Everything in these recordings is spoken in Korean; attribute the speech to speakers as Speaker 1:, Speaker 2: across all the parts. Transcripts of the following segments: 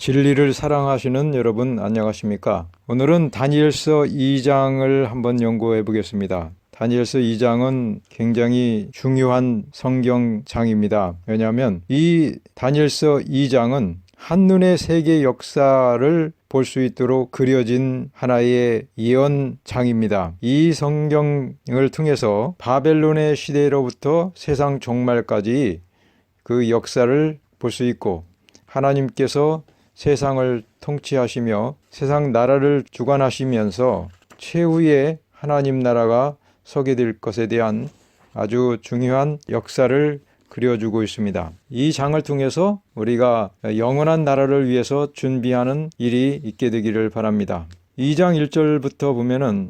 Speaker 1: 진리를 사랑하시는 여러분 안녕하십니까? 오늘은 다니엘서 2장을 한번 연구해 보겠습니다. 다니엘서 2장은 굉장히 중요한 성경장입니다. 왜냐하면 이 다니엘서 2장은 한눈에 세계 역사를 볼 수 있도록 그려진 하나의 예언장입니다. 이 성경을 통해서 바벨론의 시대로부터 세상 종말까지 그 역사를 볼 수 있고, 하나님께서 세상을 통치하시며 세상 나라를 주관하시면서 최후의 하나님 나라가 서게 될 것에 대한 아주 중요한 역사를 그려주고 있습니다. 이 장을 통해서 우리가 영원한 나라를 위해서 준비하는 일이 있게 되기를 바랍니다. 2장 1절부터 보면은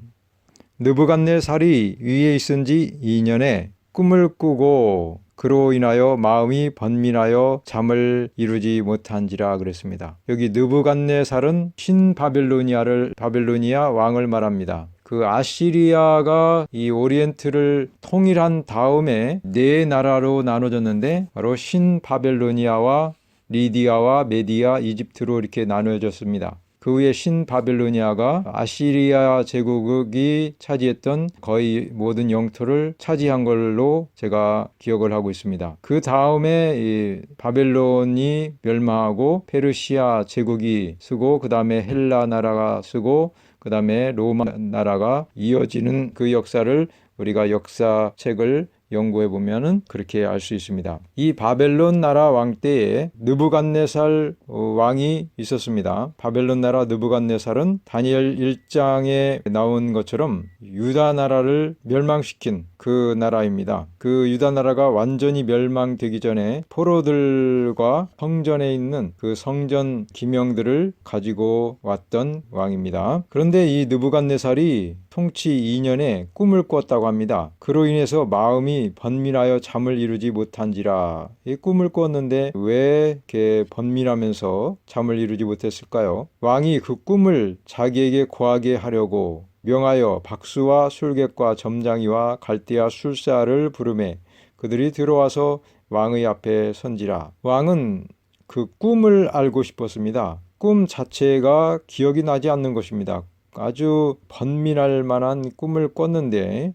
Speaker 1: 느부갓네살이 위에 있은 지 2년에 꿈을 꾸고 그로 인하여 마음이 번민하여 잠을 이루지 못한지라 그랬습니다. 여기 느부갓네살은 바벨로니아 왕을 말합니다. 그 아시리아가 이 오리엔트를 통일한 다음에 네 나라로 나눠졌는데, 바로 신바벨로니아와 리디아와 메디아, 이집트로 이렇게 나눠졌습니다. 그 후에 신바벨로니아가 아시리아 제국이 차지했던 거의 모든 영토를 차지한 걸로 제가 기억을 하고 있습니다. 그 다음에 이 바벨론이 멸망하고 페르시아 제국이 쓰고, 그 다음에 헬라 나라가 쓰고, 그 다음에 로마 나라가 이어지는 그 역사를 우리가 역사책을 연구해 보면은 그렇게 알 수 있습니다. 이 바벨론 나라 왕 때에 느부갓네살 왕이 있었습니다. 바벨론 나라 느부갓네살은 다니엘 1장에 나온 것처럼 유다 나라를 멸망시킨 그 나라입니다. 그 유다 나라가 완전히 멸망되기 전에 포로들과 성전에 있는 그 성전 기명들을 가지고 왔던 왕입니다. 그런데 이 느부갓네살이 통치 2년에 꿈을 꿨다고 합니다. 그로 인해서 마음이 번민하여 잠을 이루지 못한지라. 이 꿈을 꿨는데 왜 이렇게 번민하면서 잠을 이루지 못했을까요? 왕이 그 꿈을 자기에게 고하게 하려고 명하여 박수와 술객과 점장이와 갈대아 술사를 부르매 그들이 들어와서 왕의 앞에 선지라. 왕은 그 꿈을 알고 싶었습니다. 꿈 자체가 기억이 나지 않는 것입니다. 아주 번민할 만한 꿈을 꿨는데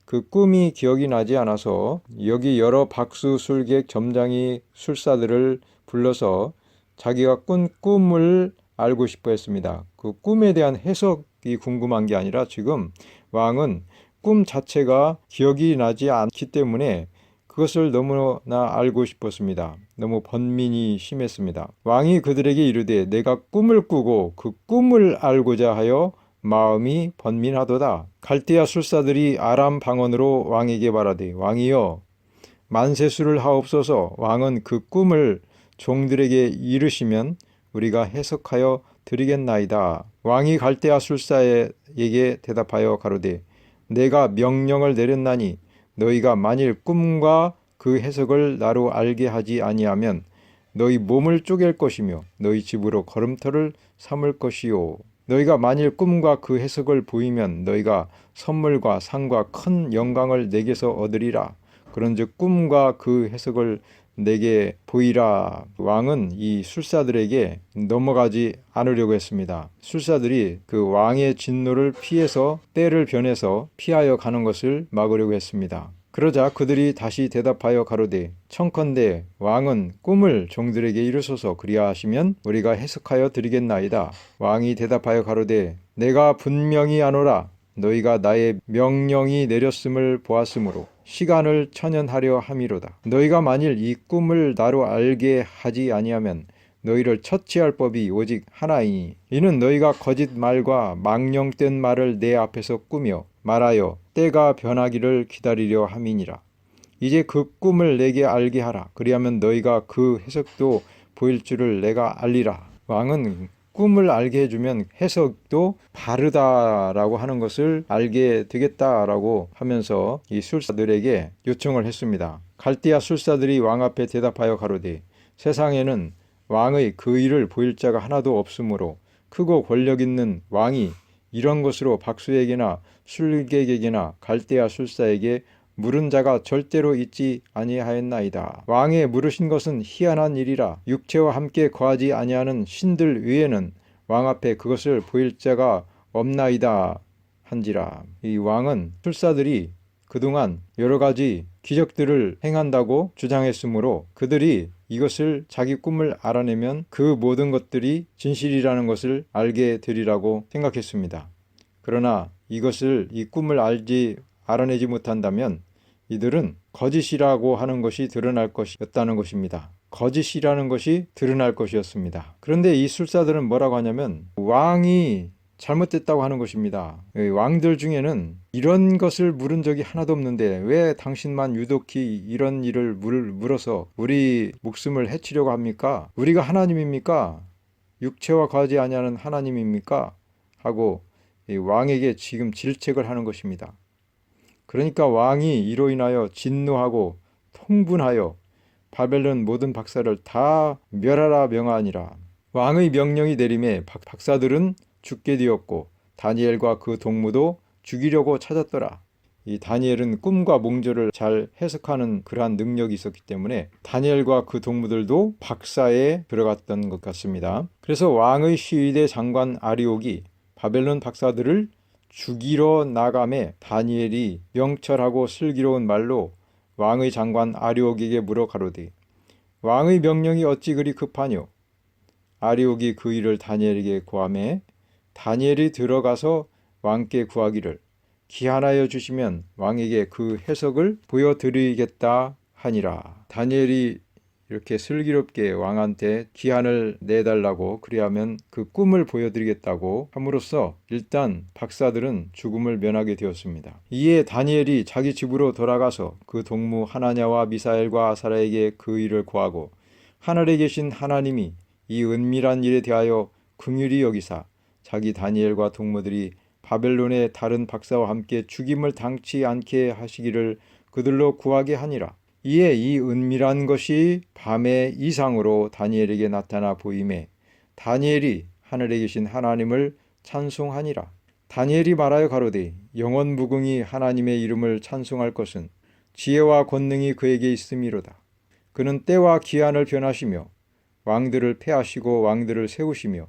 Speaker 1: 그 꿈이 기억이 나지 않아서 여기 여러 박수, 술객, 점장이, 술사들을 불러서 자기가 꾼 꿈을 알고 싶어 했습니다. 그 꿈에 대한 해석이 궁금한 게 아니라 지금 왕은 꿈 자체가 기억이 나지 않기 때문에 그것을 너무나 알고 싶었습니다. 너무 번민이 심했습니다. 왕이 그들에게 이르되 내가 꿈을 꾸고 그 꿈을 알고자 하여 마음이 번민하도다. 갈대아 술사들이 아람 방언으로 왕에게 말하되 왕이여 만세수를 하옵소서. 왕은 그 꿈을 종들에게 이르시면 우리가 해석하여 드리겠나이다. 왕이 갈대아 술사에게 대답하여 가로되 내가 명령을 내렸나니 너희가 만일 꿈과 그 해석을 나로 알게 하지 아니하면 너희 몸을 쪼갤 것이며 너희 집으로 걸음터를 삼을 것이요. 너희가 만일 꿈과 그 해석을 보이면 너희가 선물과 상과 큰 영광을 내게서 얻으리라. 그런즉 꿈과 그 해석을 내게 보이라. 왕은 이 술사들에게 넘어가지 않으려고 했습니다. 술사들이 그 왕의 진노를 피해서 때를 변해서 피하여 가는 것을 막으려고 했습니다. 그러자 그들이 다시 대답하여 가로되 청컨대 왕은 꿈을 종들에게 이르소서. 그리하시면 우리가 해석하여 드리겠나이다. 왕이 대답하여 가로되 내가 분명히 아노라. 너희가 나의 명령이 내렸음을 보았으므로 시간을 천연하려 함이로다. 너희가 만일 이 꿈을 나로 알게 하지 아니하면 너희를 처치할 법이 오직 하나이니 이는 너희가 거짓말과 망령된 말을 내 앞에서 꾸며 말하여 때가 변하기를 기다리려 함이니라. 이제 그 꿈을 내게 알게 하라. 그리하면 너희가 그 해석도 보일 줄을 내가 알리라. 왕은 꿈을 알게 해주면 해석도 바르다라고 하는 것을 알게 되겠다라고 하면서 이 술사들에게 요청을 했습니다. 갈대아 술사들이 왕 앞에 대답하여 가로되 세상에는 왕의 그 일을 보일 자가 하나도 없으므로 크고 권력 있는 왕이 이런 것으로 박수에게나 술객에게나 갈대아 술사에게 물은 자가 절대로 있지 아니하였나이다. 왕의 물으신 것은 희한한 일이라. 육체와 함께 거하지 아니하는 신들 외에는 왕 앞에 그것을 보일 자가 없나이다 한지라. 이 왕은 술사들이 그동안 여러 가지 기적들을 행한다고 주장했으므로 그들이 이것을 자기 꿈을 알아내면 그 모든 것들이 진실이라는 것을 알게 되리라고 생각했습니다. 그러나 이것을 이 꿈을 알아내지 못한다면 이들은 거짓이라고 하는 것이 드러날 것이었다는 것입니다. 거짓이라는 것이 드러날 것이었습니다. 그런데 이 술사들은 뭐라고 하냐면 왕이 잘못됐다고 하는 것입니다. 왕들 중에는 이런 것을 물은 적이 하나도 없는데 왜 당신만 유독히 이런 일을 물어서 우리 목숨을 해치려고 합니까? 우리가 하나님입니까? 육체와 거하지 아니하는 하나님입니까? 하고 왕에게 지금 질책을 하는 것입니다. 그러니까 왕이 이로 인하여 진노하고 통분하여 바벨론 모든 박사를 다 멸하라 명하니라. 왕의 명령이 내림에 박사들은 죽게 되었고 다니엘과 그 동무도 죽이려고 찾았더라. 이 다니엘은 꿈과 몽조를 잘 해석하는 그러한 능력이 있었기 때문에 다니엘과 그 동무들도 박사에 들어갔던 것 같습니다. 그래서 왕의 시위대 장관 아리옥이 바벨론 박사들을 죽이러 나가매 다니엘이 명철하고 슬기로운 말로 왕의 장관 아리옥에게 물어 가로되 왕의 명령이 어찌 그리 급하뇨? 아리옥이 그 일을 다니엘에게 고하매 다니엘이 들어가서 왕께 구하기를 기한하여 주시면 왕에게 그 해석을 보여드리겠다 하니라. 다니엘이 이렇게 슬기롭게 왕한테 기한을 내달라고 그리하면 그 꿈을 보여드리겠다고 함으로써 일단 박사들은 죽음을 면하게 되었습니다. 이에 다니엘이 자기 집으로 돌아가서 그 동무 하나냐와 미사엘과 아사랴에게 그 일을 고하고 하늘에 계신 하나님이 이 은밀한 일에 대하여 긍휼히 여기사 자기 다니엘과 동무들이 바벨론의 다른 박사와 함께 죽임을 당치 않게 하시기를 그들로 구하게 하니라. 이에 이 은밀한 것이 밤의 이상으로 다니엘에게 나타나 보임에 다니엘이 하늘에 계신 하나님을 찬송하니라. 다니엘이 말하여 가로되 영원무궁히 하나님의 이름을 찬송할 것은 지혜와 권능이 그에게 있음이로다. 그는 때와 기한을 변하시며 왕들을 패하시고 왕들을 세우시며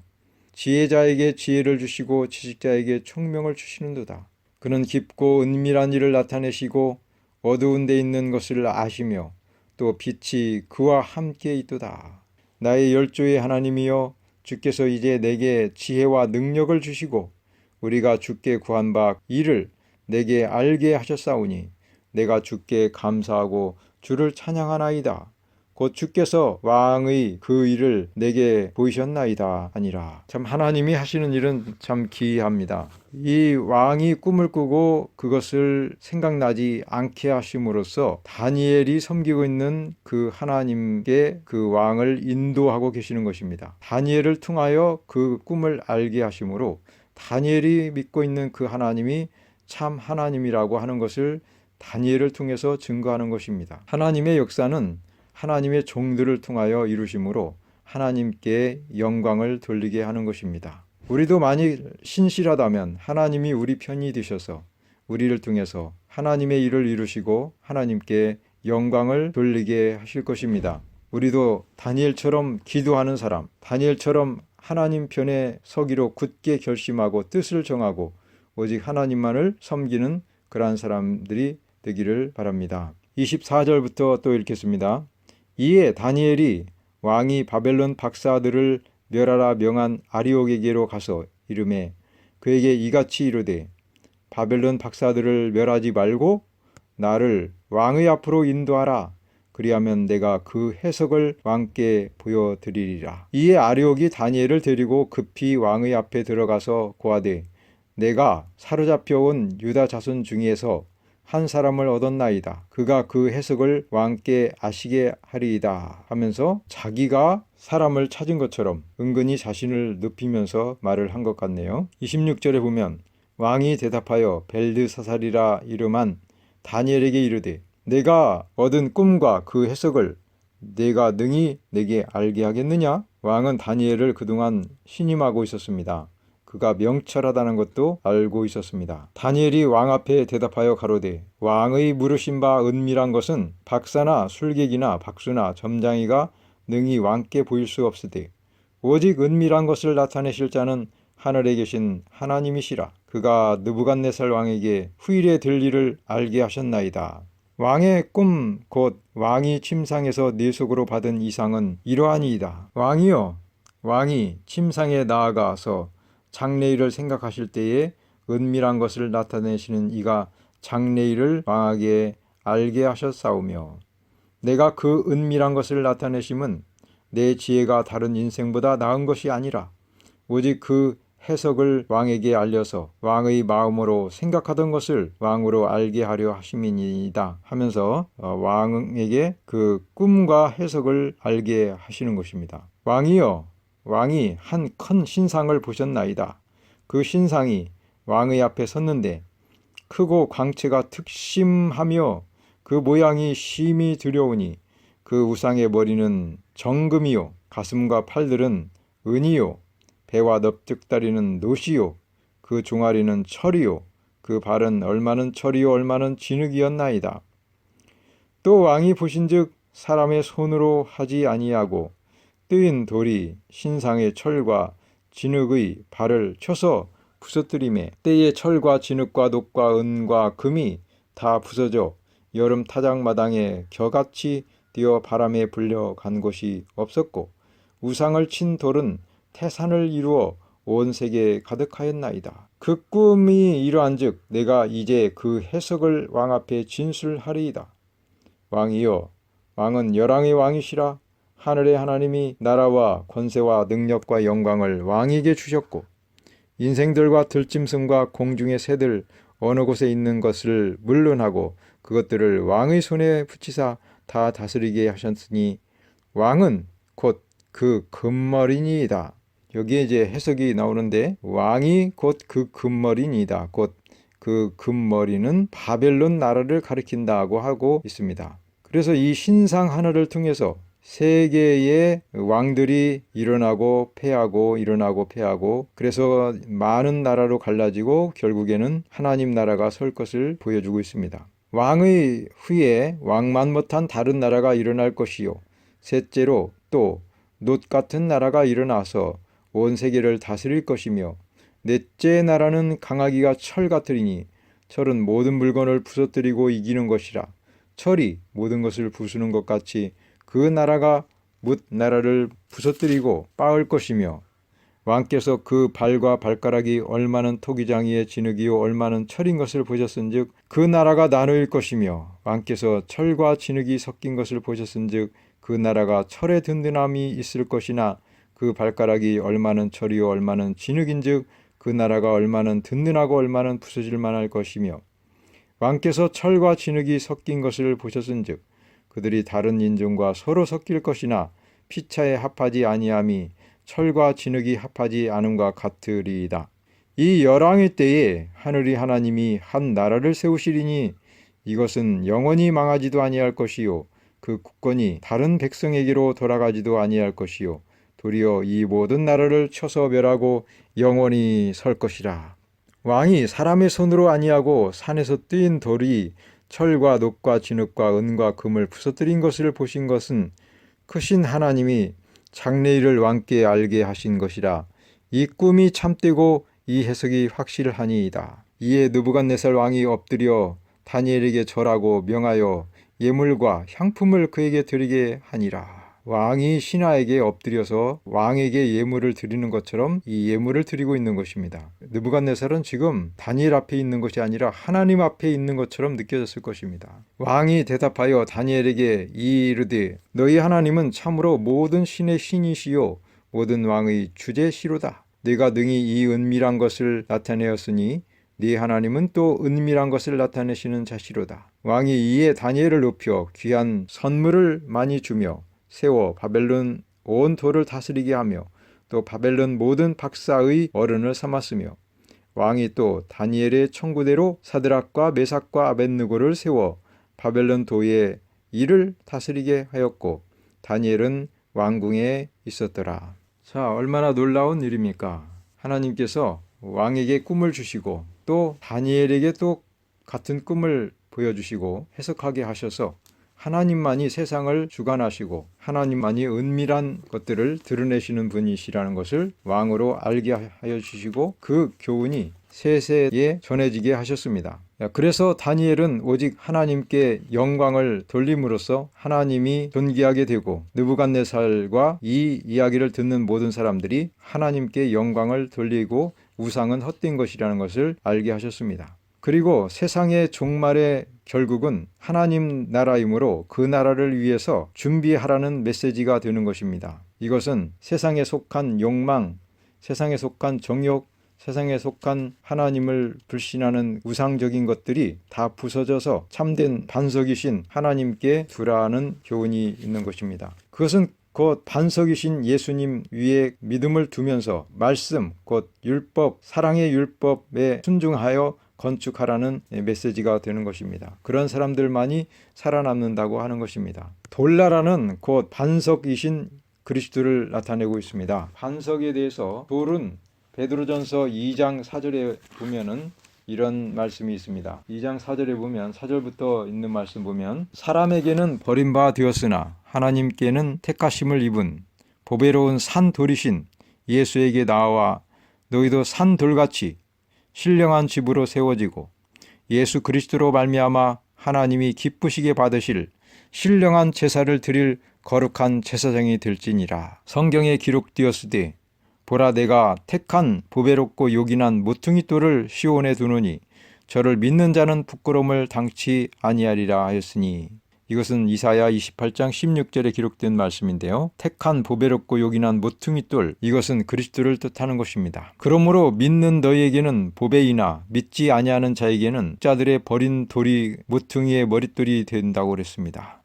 Speaker 1: 지혜자에게 지혜를 주시고 지식자에게 총명을 주시는도다. 그는 깊고 은밀한 일을 나타내시고 어두운 데 있는 것을 아시며 또 빛이 그와 함께 있도다. 나의 열조의 하나님이여 주께서 이제 내게 지혜와 능력을 주시고 우리가 주께 구한 바 이를 내게 알게 하셨사오니 내가 주께 감사하고 주를 찬양하나이다. 곧 주께서 왕의 그 일을 내게 보이셨나이다 하니라. 참 하나님이 하시는 일은 참 기이합니다. 이 왕이 꿈을 꾸고 그것을 생각나지 않게 하심으로써 다니엘이 섬기고 있는 그 하나님께 그 왕을 인도하고 계시는 것입니다. 다니엘을 통하여 그 꿈을 알게 하심으로 다니엘이 믿고 있는 그 하나님이 참 하나님이라고 하는 것을 다니엘을 통해서 증거하는 것입니다. 하나님의 역사는 하나님의 종들을 통하여 이루심으로 하나님께 영광을 돌리게 하는 것입니다. 우리도 만일 신실하다면 하나님이 우리 편이 되셔서 우리를 통해서 하나님의 일을 이루시고 하나님께 영광을 돌리게 하실 것입니다. 우리도 다니엘처럼 기도하는 사람, 다니엘처럼 하나님 편에 서기로 굳게 결심하고 뜻을 정하고 오직 하나님만을 섬기는 그러한 사람들이 되기를 바랍니다. 24절부터 또 읽겠습니다. 이에 다니엘이 왕이 바벨론 박사들을 멸하라 명한 아리옥에게로 가서 이르매 그에게 이같이 이르되 바벨론 박사들을 멸하지 말고 나를 왕의 앞으로 인도하라. 그리하면 내가 그 해석을 왕께 보여드리리라. 이에 아리옥이 다니엘을 데리고 급히 왕의 앞에 들어가서 고하되 내가 사로잡혀온 유다 자손 중에서 한 사람을 얻었나이다. 그가 그 해석을 왕께 아시게 하리이다 하면서 자기가 사람을 찾은 것처럼 은근히 자신을 높이면서 말을 한 것 같네요. 26절에 보면 왕이 대답하여 벨드사살이라 이름한 다니엘에게 이르되 내가 얻은 꿈과 그 해석을 내가 능히 내게 알게 하겠느냐? 왕은 다니엘을 그동안 신임하고 있었습니다. 그가 명철하다는 것도 알고 있었습니다. 다니엘이 왕 앞에 대답하여 가로되 왕의 물으신 바 은밀한 것은 박사나 술객이나 박수나 점장이가 능히 왕께 보일 수 없으되 오직 은밀한 것을 나타내실 자는 하늘에 계신 하나님이시라. 그가 느부갓네살 왕에게 후일에 될 일을 알게 하셨나이다. 왕의 꿈 곧 왕이 침상에서 내 속으로 받은 이상은 이러하니이다. 왕이여, 왕이 침상에 나아가서 장래일을 생각하실 때에 은밀한 것을 나타내시는 이가 장래일을 왕에게 알게 하셨사오며 내가 그 은밀한 것을 나타내심은 내 지혜가 다른 인생보다 나은 것이 아니라 오직 그 해석을 왕에게 알려서 왕의 마음으로 생각하던 것을 왕으로 알게 하려 하심이니이다 하면서 왕에게 그 꿈과 해석을 알게 하시는 것입니다. 왕이여, 왕이 한 큰 신상을 보셨나이다. 그 신상이 왕의 앞에 섰는데 크고 광채가 특심하며 그 모양이 심히 두려우니 그 우상의 머리는 정금이요 가슴과 팔들은 은이요 배와 넙죽다리는 노시요 그 종아리는 철이요 그 발은 얼마는 철이요 얼마는 진흙이었나이다. 또 왕이 보신즉 사람의 손으로 하지 아니하고 뜨인 돌이 신상의 철과 진흙의 발을 쳐서 부서뜨리매 때에 철과 진흙과 녹과 은과 금이 다 부서져 여름 타작마당에 겨같이 뛰어 바람에 불려간 곳이 없었고 우상을 친 돌은 태산을 이루어 온 세계에 가득하였나이다. 그 꿈이 이러한즉 내가 이제 그 해석을 왕 앞에 진술하리이다. 왕이여, 왕은 열왕의 왕이시라. 하늘의 하나님이 나라와 권세와 능력과 영광을 왕에게 주셨고 인생들과 들짐승과 공중의 새들 어느 곳에 있는 것을 물론하고 그것들을 왕의 손에 붙이사 다 다스리게 하셨으니 왕은 곧 그 금머리니이다. 여기에 이제 해석이 나오는데 왕이 곧 그 금머리니이다. 곧 그 금머리는 바벨론 나라를 가리킨다고 하고 있습니다. 그래서 이 신상 하나를 통해서 세계의 왕들이 일어나고 패하고 일어나고 패하고 그래서 많은 나라로 갈라지고 결국에는 하나님 나라가 설 것을 보여주고 있습니다. 왕의 후에 왕만 못한 다른 나라가 일어날 것이요 셋째로 또 놋 같은 나라가 일어나서 온 세계를 다스릴 것이며 넷째 나라는 강하기가 철 같으리니 철은 모든 물건을 부서뜨리고 이기는 것이라 철이 모든 것을 부수는 것 같이 그 나라가 뭇 나라를 부서뜨리고 빻을 것이며 왕께서 그 발과 발가락이 얼마는 토기장이의 진흙이요 얼마는 철인 것을 보셨은즉 그 나라가 나누일 것이며 왕께서 철과 진흙이 섞인 것을 보셨은즉 그 나라가 철의 든든함이 있을 것이나 그 발가락이 얼마는 철이요 얼마는 진흙인즉 그 나라가 얼마는 든든하고 얼마는 부서질 만할 것이며 왕께서 철과 진흙이 섞인 것을 보셨은즉 그들이 다른 인종과 서로 섞일 것이나 피차에 합하지 아니함이 철과 진흙이 합하지 않음과 같으리이다. 이 열왕의 때에 하늘이 하나님이 한 나라를 세우시리니 이것은 영원히 망하지도 아니할 것이요 그 국권이 다른 백성에게로 돌아가지도 아니할 것이요 도리어 이 모든 나라를 쳐서 멸하고 영원히 설 것이라. 왕이 사람의 손으로 아니하고 산에서 뜨인 돌이 철과 녹과 진흙과 은과 금을 부서뜨린 것을 보신 것은 크신 하나님이 장래일을 왕께 알게 하신 것이라. 이 꿈이 참되고 이 해석이 확실하니이다. 이에 느부갓네살 왕이 엎드려 다니엘에게 절하고 명하여 예물과 향품을 그에게 드리게 하니라. 왕이 신하에게 엎드려서 왕에게 예물을 드리는 것처럼 이 예물을 드리고 있는 것입니다. 느부갓네살은 지금 다니엘 앞에 있는 것이 아니라 하나님 앞에 있는 것처럼 느껴졌을 것입니다. 왕이 대답하여 다니엘에게 이르되 너희 하나님은 참으로 모든 신의 신이시요 모든 왕의 주제시로다. 네가 능히 이 은밀한 것을 나타내었으니 네 하나님은 또 은밀한 것을 나타내시는 자시로다. 왕이 이에 다니엘을 높여 귀한 선물을 많이 주며 세워 바벨론 온 도를 다스리게 하며 또 바벨론 모든 박사의 어른을 삼았으며 왕이 또 다니엘의 청구대로 사드락과 메삭과 아벳느고를 세워 바벨론 도의 일을 다스리게 하였고 다니엘은 왕궁에 있었더라. 자, 얼마나 놀라운 일입니까? 하나님께서 왕에게 꿈을 주시고 또 다니엘에게 또 같은 꿈을 보여주시고 해석하게 하셔서 하나님만이 세상을 주관하시고 하나님만이 은밀한 것들을 드러내시는 분이시라는 것을 왕으로 알게 하여 주시고 그 교훈이 세세에 전해지게 하셨습니다. 그래서 다니엘은 오직 하나님께 영광을 돌림으로써 하나님이 존귀하게 되고 느부갓네살과 이 이야기를 듣는 모든 사람들이 하나님께 영광을 돌리고 우상은 헛된 것이라는 것을 알게 하셨습니다. 그리고 세상의 종말의 결국은 하나님 나라이므로 그 나라를 위해서 준비하라는 메시지가 되는 것입니다. 이것은 세상에 속한 욕망, 세상에 속한 정욕, 세상에 속한 하나님을 불신하는 우상적인 것들이 다 부서져서 참된 반석이신 하나님께 두라는 교훈이 있는 것입니다. 그것은 곧 반석이신 예수님 위에 믿음을 두면서 말씀, 곧 율법, 사랑의 율법에 순종하여 건축하라는 메시지가 되는 것입니다. 그런 사람들만이 살아남는다고 하는 것입니다. 돌나라는 곧 반석이신 그리스도를 나타내고 있습니다. 반석에 대해서 돌은 베드로전서 2장 4절에 보면은 이런 말씀이 있습니다. 2장 4절에 보면 4절부터 있는 말씀 보면 사람에게는 버림바 되었으나 하나님께는 택하심을 입은 보배로운 산 돌이신 예수에게 나와 너희도 산 돌같이 신령한 집으로 세워지고 예수 그리스도로 말미암아 하나님이 기쁘시게 받으실 신령한 제사를 드릴 거룩한 제사장이 될지니라. 성경에 기록되었으되 보라 내가 택한 보배롭고 요긴한 모퉁이 돌을 시온에 두노니 저를 믿는 자는 부끄러움을 당치 아니하리라 하였으니 이것은 이사야 28장 16절에 기록된 말씀인데요. 택한 보배롭고 요긴한 모퉁이 돌, 이것은 그리스도를 뜻하는 것입니다. 그러므로 믿는 너희에게는 보배이나 믿지 아니하는 자에게는 자들의 버린 돌이 모퉁이의 머릿돌이 된다고 그랬습니다.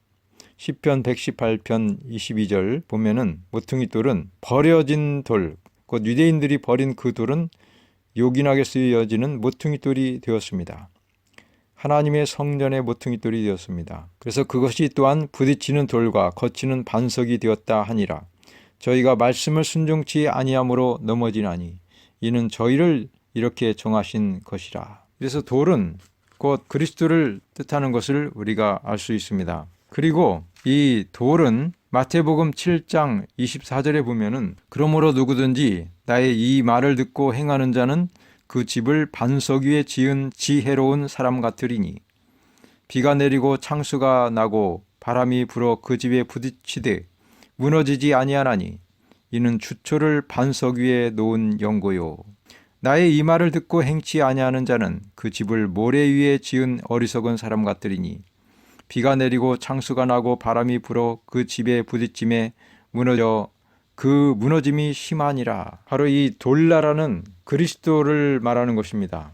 Speaker 1: 시편 118편 22절 보면은 모퉁이 돌은 버려진 돌, 곧 유대인들이 버린 그 돌은 요긴하게 쓰여지는 모퉁이 돌이 되었습니다. 하나님의 성전의 모퉁이 돌이 되었습니다. 그래서 그것이 또한 부딪히는 돌과 거치는 반석이 되었다 하니라. 저희가 말씀을 순종치 아니함으로 넘어지나니 이는 저희를 이렇게 정하신 것이라. 그래서 돌은 곧 그리스도를 뜻하는 것을 우리가 알 수 있습니다. 그리고 이 돌은 마태복음 7장 24절에 보면은 그러므로 누구든지 나의 이 말을 듣고 행하는 자는 그 집을 반석 위에 지은 지혜로운 사람 같으리니 비가 내리고 창수가 나고 바람이 불어 그 집에 부딪히되 무너지지 아니하나니 이는 주초를 반석 위에 놓은 연고요. 나의 이 말을 듣고 행치 아니하는 자는 그 집을 모래 위에 지은 어리석은 사람 같으리니 비가 내리고 창수가 나고 바람이 불어 그 집에 부딪힘에 무너져 그 무너짐이 심하니라. 바로 이 돌나라는 그리스도를 말하는 것입니다.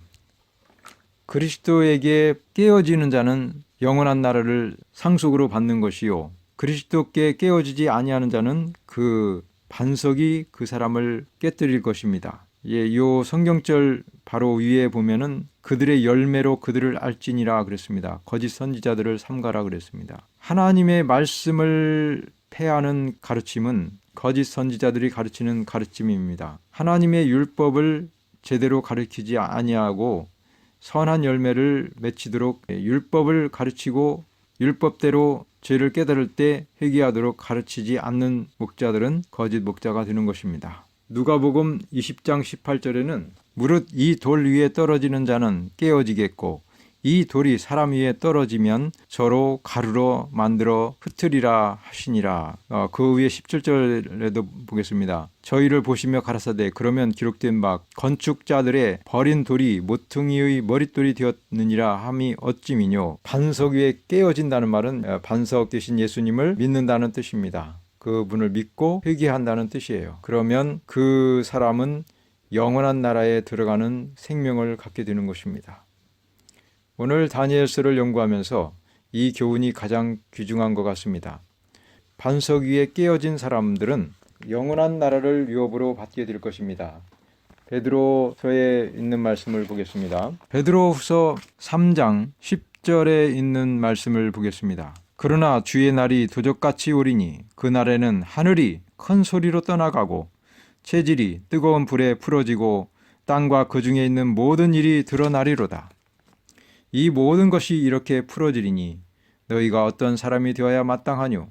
Speaker 1: 그리스도에게 깨어지는 자는 영원한 나라를 상속으로 받는 것이요, 그리스도께 깨어지지 아니하는 자는 그 반석이 그 사람을 깨뜨릴 것입니다. 이 성경절 바로 위에 보면은 그들의 열매로 그들을 알지니라 그랬습니다. 거짓 선지자들을 삼가라 그랬습니다. 하나님의 말씀을 폐하는 가르침은 거짓 선지자들이 가르치는 가르침입니다. 하나님의 율법을 제대로 가르치지 아니하고 선한 열매를 맺히도록 율법을 가르치고 율법대로 죄를 깨달을 때 회개하도록 가르치지 않는 목자들은 거짓 목자가 되는 것입니다. 누가복음 20장 18절에는 무릇 이 돌 위에 떨어지는 자는 깨어지겠고 이 돌이 사람 위에 떨어지면 저로 가루로 만들어 흩으리라 하시니라. 그 위에 17절에도 보겠습니다. 저희를 보시며 가라사대 그러면 기록된 바 건축자들의 버린 돌이 모퉁이의 머릿돌이 되었느니라 함이 어찌미뇨. 반석 위에 깨어진다는 말은 반석 되신 예수님을 믿는다는 뜻입니다. 그분을 믿고 회개한다는 뜻이에요. 그러면 그 사람은 영원한 나라에 들어가는 생명을 갖게 되는 것입니다. 오늘 다니엘서를 연구하면서 이 교훈이 가장 귀중한 것 같습니다. 반석 위에 깨어진 사람들은 영원한 나라를 유업으로 받게 될 것입니다. 베드로서에 있는 말씀을 보겠습니다. 베드로후서 3장 10절에 있는 말씀을 보겠습니다. 그러나 주의 날이 도적같이 오리니 그 날에는 하늘이 큰 소리로 떠나가고 체질이 뜨거운 불에 풀어지고 땅과 그 중에 있는 모든 일이 드러나리로다. 이 모든 것이 이렇게 풀어지리니 너희가 어떤 사람이 되어야 마땅하뇨?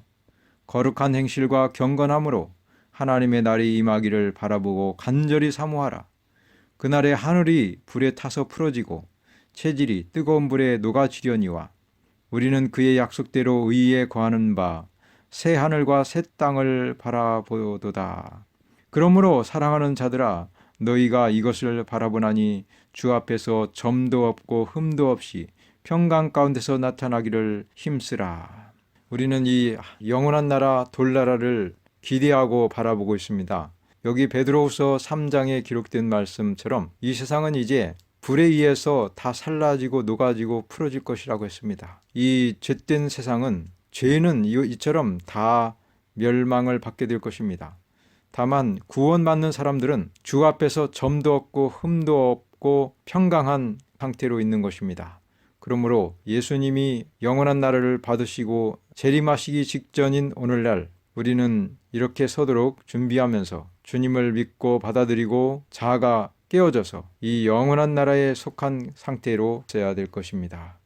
Speaker 1: 거룩한 행실과 경건함으로 하나님의 날이 임하기를 바라보고 간절히 사모하라. 그날에 하늘이 불에 타서 풀어지고 체질이 뜨거운 불에 녹아지려니와 우리는 그의 약속대로 의에 거하는 바 새 하늘과 새 땅을 바라보도다. 그러므로 사랑하는 자들아, 너희가 이것을 바라보나니 주 앞에서 점도 없고 흠도 없이 평강 가운데서 나타나기를 힘쓰라. 우리는 이 영원한 나라 돌나라를 기대하고 바라보고 있습니다. 여기 베드로후서 3장에 기록된 말씀처럼 이 세상은 이제 불에 의해서 다 살라지고 녹아지고 풀어질 것이라고 했습니다. 이 죄된 세상은 죄는 이처럼 다 멸망을 받게 될 것입니다. 다만 구원받는 사람들은 주 앞에서 점도 없고 흠도 없고 평강한 상태로 있는 것입니다. 그러므로 예수님이 영원한 나라를 받으시고 재림하시기 직전인 오늘날 우리는 이렇게 서도록 준비하면서 주님을 믿고 받아들이고 자아가 깨어져서 이 영원한 나라에 속한 상태로 있어야 될 것입니다.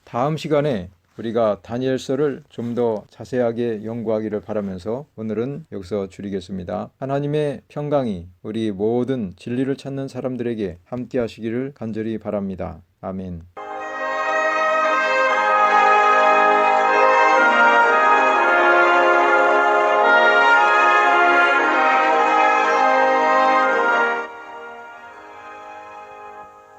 Speaker 1: 다음 시간에 우리가 다니엘서를 좀 더 자세하게 연구하기를 바라면서 오늘은 여기서 줄이겠습니다. 하나님의 평강이 우리 모든 진리를 찾는 사람들에게 함께 하시기를 간절히 바랍니다. 아멘.